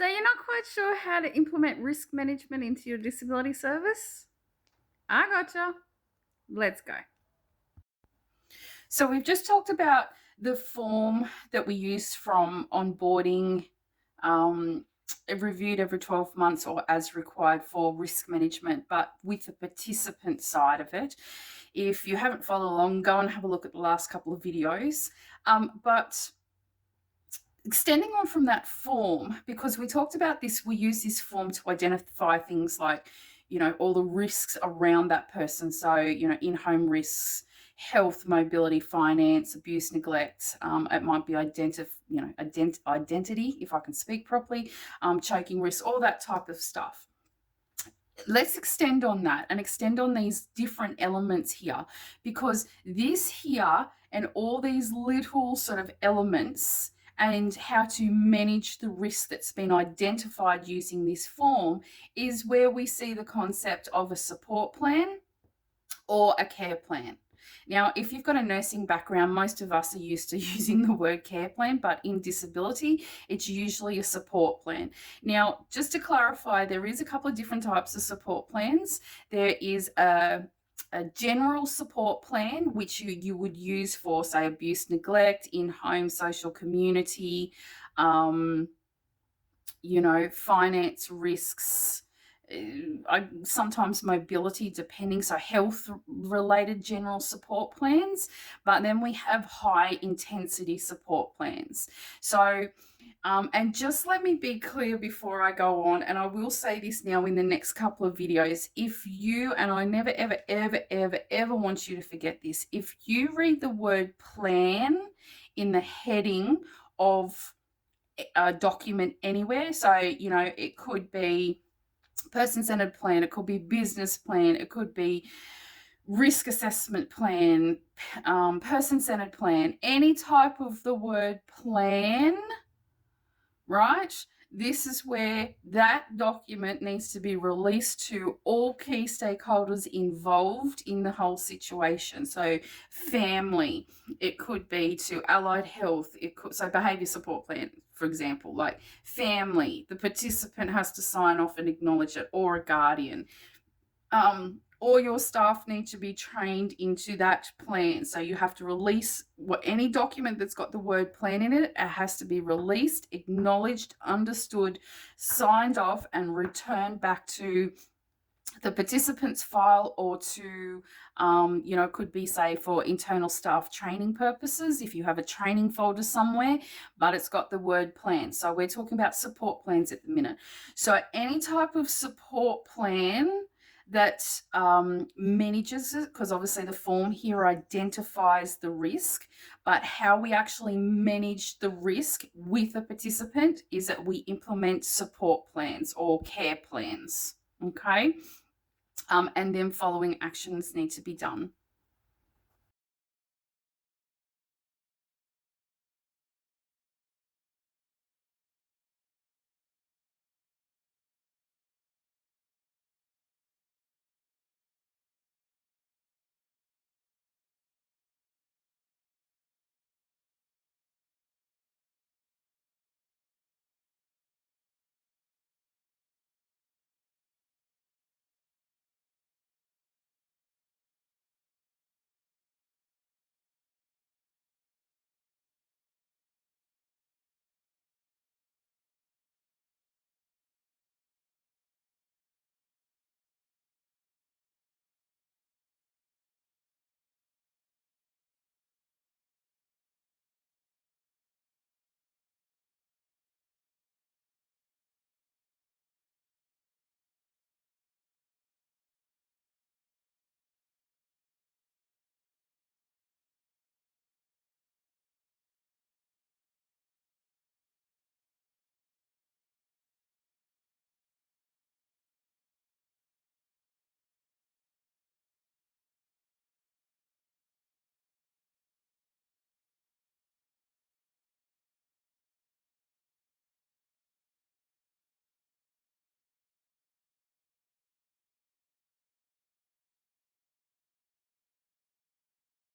So you're not quite sure how to implement risk management into your disability service? I gotcha. Let's go. So we've just talked about the form that we use from onboarding, reviewed every 12 months or as required for risk management, but with the participant side of it. If you haven't followed along, go and have a look at the last couple of videos. But extending on from that form, because we talked about this, we use this form to identify things like, all the risks around that person. So, in-home risks, health, mobility, finance, abuse, neglect. It might be identity, if I can speak properly, choking risks, all that type of stuff. Let's extend on that and extend on these different elements here, because this here and all these little sort of elements and how to manage the risk that's been identified using this form is where we see the concept of a support plan or a care plan. Now, if you've got a nursing background, most of us are used to using the word care plan, but in disability, it's usually a support plan. Now, just to clarify, there is a couple of different types of support plans. There is a general support plan, which you would use for, say, abuse, neglect, in-home, social community, finance risks, sometimes mobility, depending, so health related general support plans. But then we have high intensity support plans. So and just let me be clear before I go on, and I will say this now in the next couple of videos, if you, and I never ever ever ever ever want you to forget this, if you read the word plan in the heading of a document anywhere, so it could be person-centered plan, it could be business plan, it could be risk assessment plan, person-centered plan, any type of the word plan, right? This is where that document needs to be released to all key stakeholders involved in the whole situation. So family, it could be to allied health, so behaviour support plan, for example, like family, the participant has to sign off and acknowledge it, or a guardian. All your staff need to be trained into that plan. So you have to release any document that's got the word plan in it. It has to be released, acknowledged, understood, signed off, and returned back to the participant's file, or to, could be, say, for internal staff training purposes, if you have a training folder somewhere, but it's got the word plan. So we're talking about support plans at the minute. So any type of support plan that manages it, because obviously the form here identifies the risk, but how we actually manage the risk with a participant is that we implement support plans or care plans, okay? And then following actions need to be done.